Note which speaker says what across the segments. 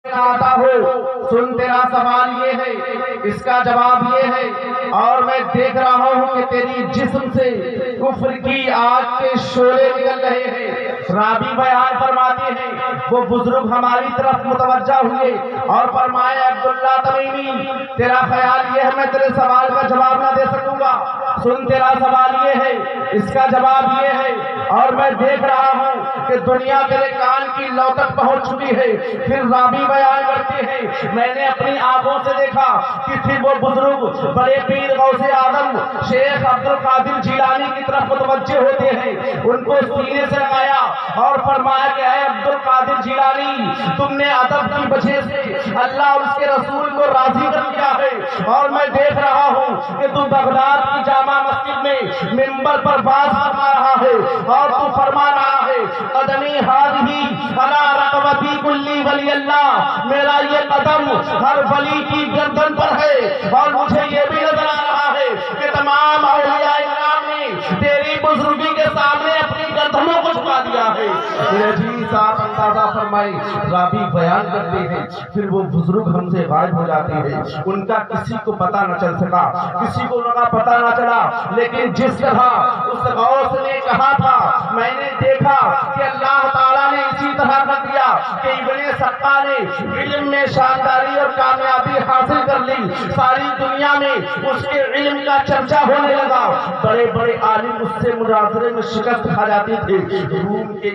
Speaker 1: آتا ہو سن تیرا سوال یہ ہے، اس کا جواب یہ ہے، اور میں دیکھ رہا ہوں کہ تیری جسم سے کفر کی آگ کے شعلے نکل رہے ہیں۔ راوی بیان فرماتے ہیں وہ بزرگ ہماری طرف متوجہ ہوئے اور فرمائے عبداللہ تمیمی تیرا خیال یہ ہے میں تیرے سوال کا جواب نہ دے سکوں گا؟ سن تیرا سوال یہ ہے، اس کا جواب یہ ہے، اور میں دیکھ رہا ہوں کہ دنیا تیرے کان کی لو تک پہنچ چکی ہے۔ پھر راوی بیان کرتے ہیں میں نے اپنی آنکھوں سے دیکھا کہ پھر وہ بزرگ بڑے پیر غوث اعظم شیخ عبد القادر جیلانی کی طرف متوجہ ہوتے ہیں، ان کو سینے سے لگایا اور فرمایا کہ اے عبد القادر جیلانی تم نے ادب کی وجہ سے اللہ اور اس کے رسول کو راضی کر دیا ہے، اور میں دیکھ رہا ہوں کہ تم بغداد کی جامع مسجد میں منبر پر باز فرما رہا ہے اور تو فرما رہا ہے قدمی ہادھی علی رقبتی کلی ولی اللہ، میرا یہ قدم ہر ولی کی گردن پر ہے، اور مجھے یہ بھی نظر آ رہا ہے کہ تمام اولیاء کرام نے تیری بزرگی کے سامنے اپنی گردنوں کو جھکا دیا ہے۔ جی صاحب اندازہ فرمائے راوی بیان کرتے ہیں پھر وہ بزرگ ہم سے غائب ہو جاتے ہیں، ان کا کسی کو پتہ نہ چل سکا، کسی کو ان کا پتہ نہ چلا، لیکن جس طرح اس غوث نے کہا تھا میں نے دیکھا کہ اللہ تعالیٰ نے اسی طرح کر دیا کہ ابن سقا نے علم میں شانداری اور کامیابی حاصل کر لی، ساری دنیا میں اس کے علم کا چرچا ہونے لگا، بڑے بڑے عالم اس سے مناظرے میں شکست کھا جاتے تھے۔ روم کے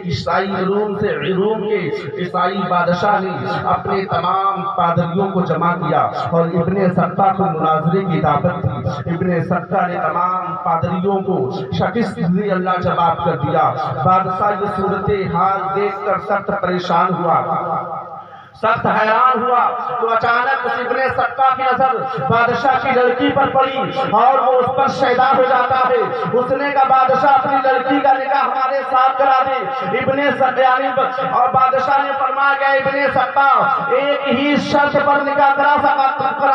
Speaker 1: عیسائی بادشاہ نے اپنے تمام پادریوں کو جمع کیا اور ابن سقا کو مناظرے کی دعوت دی۔ ابن سقا نے تمام پادریوں کو شکست دی، اللہ جواب کر دیا۔ بادشاہ یہ صورتحال دیکھ کر سخت پریشان ہوا، سخت حیران ہوا، تو اچانک اس ابن سقا کی نظر بادشاہ کی لڑکی پر پڑی اور وہ اس پر شیدا ہو جاتا ہے۔ اس نے کہا بادشاہ اپنی لڑکی کا نکاح ہمارے ساتھ کرا دے۔ ابن سقا اور بادشاہ نے فرمایا کہ ابن سقا ایک ہی شرط پر نکاح کرا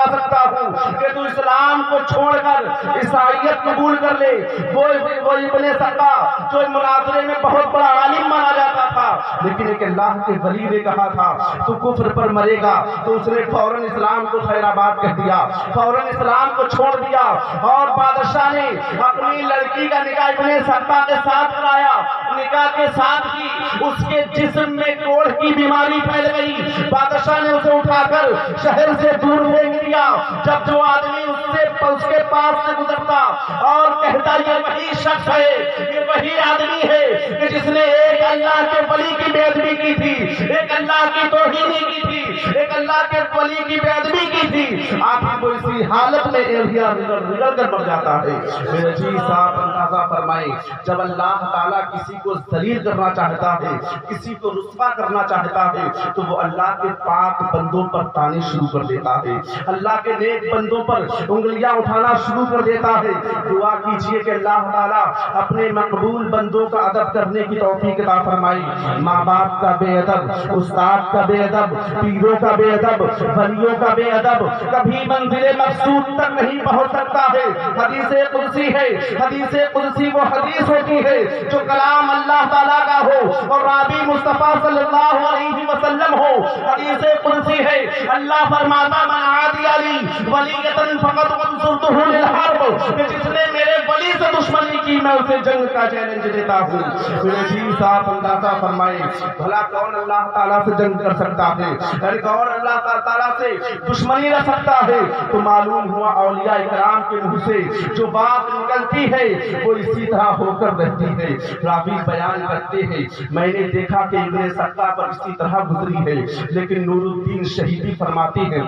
Speaker 1: سکتا ہوں کہ تو اسلام کو چھوڑ کر عیسائیت قبول کر لے۔ وہ ابن سقا جو مناظرے میں بہت بڑا عالم مانا جاتا تھا، لیکن ایک اللہ کے ولی نے کہا تھا تو کفر پر مرے گا، تو اس نے فوراً اسلام کو خیر آباد کہہ دیا، فوراً اسلام کو چھوڑ دیا، اور بادشاہ نے اپنی لڑکی کا نکاح ابن سقا کے ساتھ کرایا۔ نکاح کے ساتھ کی اس کے جسم میں کوڑھ کی بیماری پھیل گئی، بادشاہ نے اسے اٹھا کر شہر سے دور پھینک دیا۔ جب جو آدمی اس کے پاس سے گزرتا اور کہتا یہ وہی شخص ہے، یہ وہی آدمی ہے کہ جس نے ایک اللہ کے ولی کی بے ادبی کی تھی، ایک اللہ کی توہین کی تھی، ایک اللہ کے ولی کی بے ادبی کی تھی، آپ کو اسی حالت میں رگڑ کر مر جاتا ہے۔ میرے جی صاحب اندازہ فرمائیں جب اللہ تعالیٰ کسی کو ذلیل کرنا چاہتا ہے، کسی کو رسوا کرنا چاہتا ہے، تو وہ اللہ کے پاک بندوں پر تانے شروع کر دیتا ہے، اللہ کے نیک بندوں پر انگلیاں اٹھانا شروع کر دیتا ہے۔ دعا کیجئے کہ اللہ تعالیٰ اپنے مقبول بندوں کا ادب کرنے کی توفیق عطا فرمائے۔ ماں باپ کا بے ادب، استاد کا بے ادب، پیروں کا بے ادب، ولیوں کا بے ادب کبھی منزل مقصود تک نہیں پہنچ سکتا ہے۔ حدیث قدسی ہے، حدیث قدسی وہ حدیث ہوتی ہے جو کلام اللہ تعالیٰ کا ہو اور راوی مصطفیٰ صلی اللہ علیہ وسلم ہو۔ حدیث قدسی ہے اللہ فرماتا من عادی علی ولیۃ فقد انصرتہ للحرب، کہ جس نے میرے ولی سے دشمنی کی میں اسے جنگ کا چیلنج دیتا ہوں۔ میرے جی صاحب اندازہ فرمائیں بھلا کون اللہ تعالیٰ سے جنگ کر سکتا ہے، یعنی کون اللہ تعالیٰ سے دشمنی رکھ سکتا ہے؟ تو معلوم ہوا اولیاء کرام کے منہ سے جو بات نکلتی ہے وہ اسی طرح ہو کر رہتی ہے۔ راوی بیان کرتے ہیں میں نے دیکھا کہ ابن سقا پر اسی طرح گزری ہے، لیکن نور الدین شہیدی فرماتے ہیں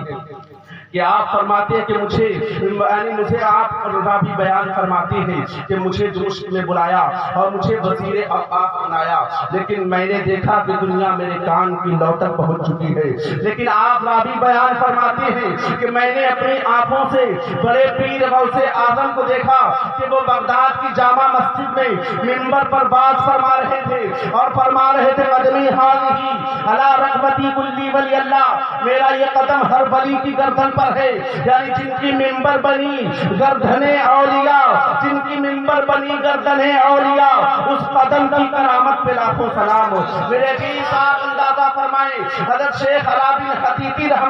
Speaker 1: کہ آپ فرماتے ہیں کہ مجھے آپ راوی بیان فرماتے ہیں کہ مجھے دمشق میں بلایا اور مجھے وزیر اوقاف بنایا، لیکن میں نے دیکھا کہ دنیا میرے کان کی لو تک پہنچ چکی ہے۔ لیکن آپ راوی بیان فرماتے ہیں کہ میں نے اپنی آنکھوں سے بڑے پیر غوث اعظم کو دیکھا کہ وہ بغداد کی جامع مسجد میں منبر پر باز فرما رہے تھے اور فرما رہے تھے قدمی ہادھی علی رقبتی کلی ولی اللہ، میرا یہ قدم ہر ولی کی گردن پر ہے، یعنی جن کی منبر بنی گردنیں اولیاء، جن کی منبر بنی گردنیں اولیاء، اس قدم کی کرامت پہ لاکھوں سلام ہو۔ میرے جی صاحب اندازہ فرمائیں حضرت شیخ علا بن خطیب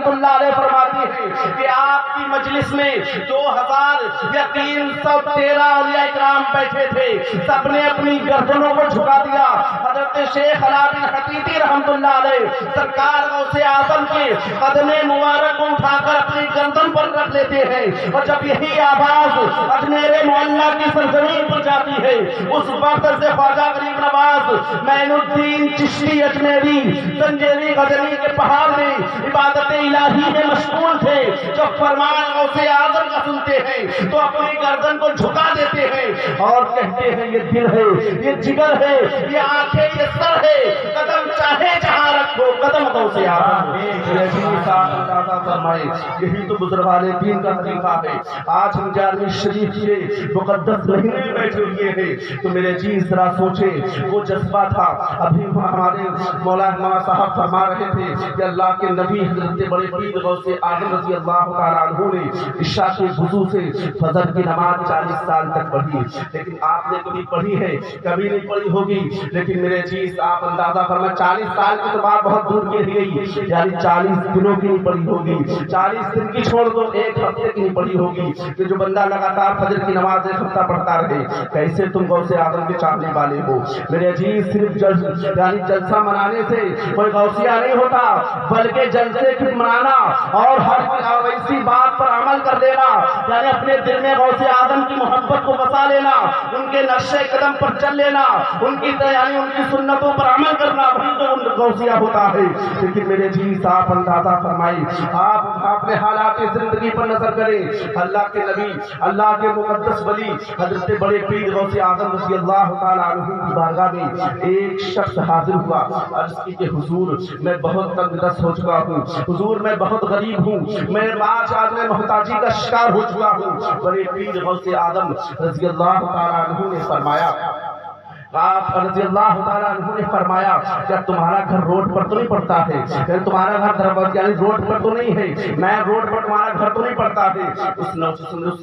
Speaker 1: رحمۃ اللہ علیہ فرماتی ہیں کہ آپ کی مجلس میں 2000 یا 313 اولیاء کرام بیٹھے تھے، سب نے اپنی گردنوں کو جھکا دیا۔ حضرت شیخ علاء الدین حقیقی رحمۃ اللہ علیہ سرکار غوث اعظم کے قدم مبارک کو اٹھا کر اپنی گردن پر رکھ لیتے ہیں، اور جب یہی آواز اجمیر معلیٰ کی سرزمین پر جاتی ہے، اس وقت سے خواجہ غریب نواز معین الدین چشتی اجمیری زنجیری غزنی کے پہاڑ میں عبادت الہی میں مشغول تھے، جب فرمان غوث اعظم کا سنتے ہیں تو اپنی گردن کو جھکا دیتے ہیں اور کہتے ہیں یہ دل ہے، یہ جگر ہے، یہ آنکھیں، یہ سر ہے، قدم چاہے جہاں رکھو قدم غوث اعظم۔ یہی تو بزرگان دین کا طریقہ ہے۔ آج ہم جامع شریف کے مقدس مہینے میں بیٹھے ہوئے ہیں تو میرے جی ذرا سوچیں وہ جذبہ تھا۔ ابھی ہمارے مولانا صاحب فرما رہے تھے کہ اللہ کے نبی حضرت بڑے پیر غوث اعظم رضی اللہ تعالیٰ عنہ نے عشاء کے وضو سے فجر کی نماز 40 سال تک پڑھی، لیکن آپ نے کبھی پڑھی ہے؟ کبھی نہیں پڑھی ہوگی، لیکن میرے چیز آپ اندازہ فرمائیں 40 سال کی تو بات بہت دور کی گئی، یعنی 40 دنوں کی نہیں پڑھی ہوگی، 40 دن کی چھوڑ دو، ایک ہفتے کی نہیں پڑھی ہوگی کہ جو بندہ لگاتار فجر کی نماز ایک ہفتہ پڑھتا رہے۔ کیسے تم غوث اعظم کے چاہنے والے ہو؟ میرے عزیز صرف جلسہ منانے سے کوئی غوثیہ نہیں ہوتا، بلکہ جلسے کی منانا اور ہر ایسی بات پر عمل کر دینا، یعنی اپنے دل میں غوث اعظم کی محبت کو بسا لینا، ان کے نقش قدم پر چل لینا، ان کی سنتوں پر عمل کرنا، وہی تو غوثیہ ہوتا ہے۔ لیکن میرے جی آپ اندازہ فرمائیں، آپ اپنے حالات زندگی پر نظر کریں، اللہ کے نبی، اللہ کے مقدس ولی حضرت بڑے پیر غوث اعظم رضی اللہ تعالیٰ عنہ کی بارگاہ میں ایک شخص حاضر ہوا، عرض کی کہ حضور میں بہت تنگ دست ہو چکا ہوں، حضور میں بہت غریب ہوں، میں آج میں محتاجی کا شکار ہو چکا ہوں۔ بڑے پیر غوث اعظم رضی اللہ تعالیٰ عنہ نے فرمایا، آپ رضی اللہ تعالیٰ عنہ نے فرمایا کیا تمہارا گھر روڈ پر تو نہیں پڑتا ہے؟ یعنی تمہارا گھر دروازہ یعنی روڈ پر تو نہیں ہے؟ میں روڈ پر تمہارا گھر تو نہیں پڑتا ہے؟ اس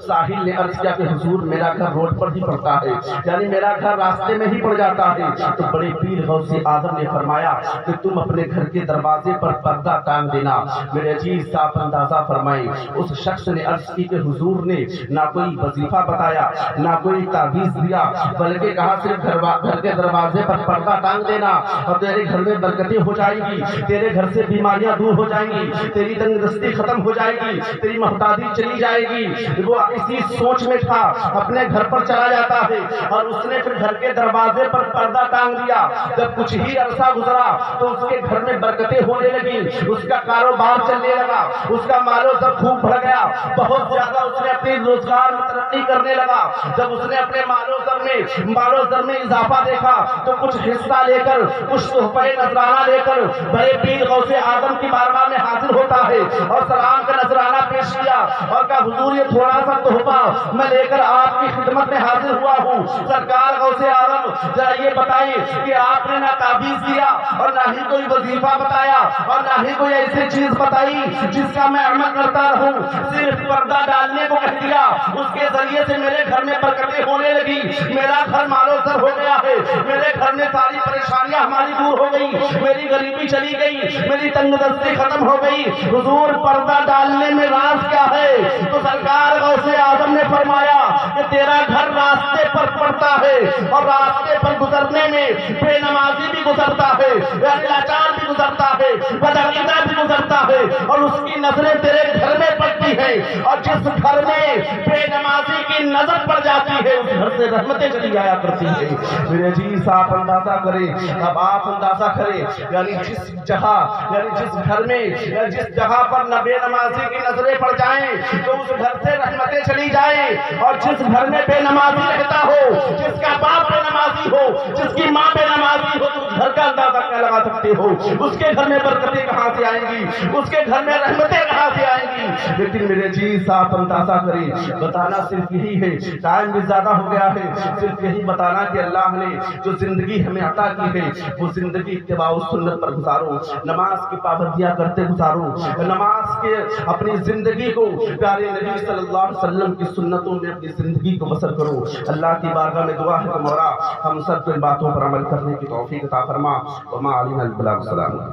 Speaker 1: ساحل نے عرض کیا کہ حضور میرا گھر روڈ پر ہی پڑتا ہے، یعنی میرا گھر راستے میں ہی پڑ جاتا ہے۔ تو بڑے پیر غوث اعظم نے فرمایا کہ تم اپنے گھر کے دروازے پر پردہ ٹانگ دینا۔ میرے عزیز آپ اندازہ فرمائیں، اس شخص نے عرض کی کہ حضور نے نہ کوئی وظیفہ بتایا، نہ کوئی تعویذ دیا، بلکہ کہا صرف گھر کے دروازے پر پردہ ٹانگ دینا اور تیرے گھر میں برکتیں ہو جائیں گی، تیرے گھر سے بیماریاں دور ہو جائیں گی، تیری تنگ دستی ختم ہو جائے گی، تیری محتاجی چلی جائے گی۔ وہ اسی سوچ میں تھا، اپنے گھر پر چلا جاتا ہے اور اس نے پھر گھر کے دروازے پر پردہ ٹانگ دیا۔ جب کچھ ہی عرصہ گزرا تو اس کے گھر میں برکتیں ہونے لگی، اس کا کاروبار چلنے لگا، اس کا مال و زر خوب بڑھ گیا، بہت زیادہ اس نے اپنے روزگار میں ترقی کرنے لگا۔ جب اس نے اپنے مال و زر میں اضافہ دیکھا تو کچھ حصہ لے کر، کچھ تحفہ نذرانہ لے کر بڑے پیر غوث اعظم کی بارگاہ میں حاضر ہوتا ہے اور سلام کا نذرانہ پیش کیا اور کہا حضور یہ تھوڑا سا تحفہ میں لے کر آپ کی خدمت میں حاضر ہوا ہوں۔ سرکار غوث اعظم ذرا یہ بتائیے کہ آپ نے نہ تعویذ دیا اور نہ ہی کوئی وظیفہ بتایا اور نہ ہی کوئی ایسی چیز بتائی جس کا میں عمل کرتا رہوں، صرف پردہ ڈالنے کو کہہ دیا، اس کے ذریعے سے میرے گھر میں برکتیں ہونے لگی، میرا گھر مالو زر ہو گیا ہے، میرے گھر میں ساری پریشانیاں ہماری دور ہو گئی، میری غریبی چلی گئی، میری تنگ دستی ختم ہو گئی۔ حضور پردہ ڈالنے میں راز کیا ہے؟ تو سرکار غوث اعظم نے فرمایا کہ تیرا گھر راستے پر پڑتا ہے اور راستے پر گزرنے میں بے نمازی بھی گزرتا ہے، لاچار بھی گزرتا ہے، بدعقیدہ بھی گزرتا ہے، اور اس کی نظریں تیرے گھر میں پڑتی ہیں، اور جس گھر میں بے نمازی کی نظر پڑ جاتی ہے اس گھر سے رحمتیں چلی آیا کرتی ہے۔ میرے عزیز آپ اندازہ کریں، اب آپ اندازہ کریں، یعنی جس گھر میں جس جگہ پر بے نمازی کی نظریں پڑ جائیں تو اس گھر سے رحمتیں چلی جائیں، اور جس گھر میں بے نمازی رہتا ہو، جس کا باپ بے نمازی ہو، جس کی ماں بے نمازی ہو، تو اس گھر کا اندازہ کیا لگا سکتے ہو؟ اس کے گھر میں برکتیں کہاں سے آئیں گی؟ اس کے گھر میں رحمتیں کہاں سے آئیں گی؟ لیکن میرے عزیز آپ اندازہ کریں، بتانا صرف یہی ہے، ٹائم بھی زیادہ ہو گیا ہے، صرف یہی بتانا کہ اللہ نے جو زندگی ہمیں عطا کی ہے وہ زندگی اتباع و سنت پر گزارو، نماز کی پابندیاں کرتے گزارو، نماز کے اپنی زندگی کو پیارے نبی صلی اللہ علیہ وسلم کی سنتوں میں اپنی زندگی کو بسر کرو۔ اللہ کی بارگاہ میں دعا ہے کہ مولا ہم سب کو ان باتوں پر عمل کرنے کی توفیق عطا فرما۔ وما علینا البلاغ۔ السلام۔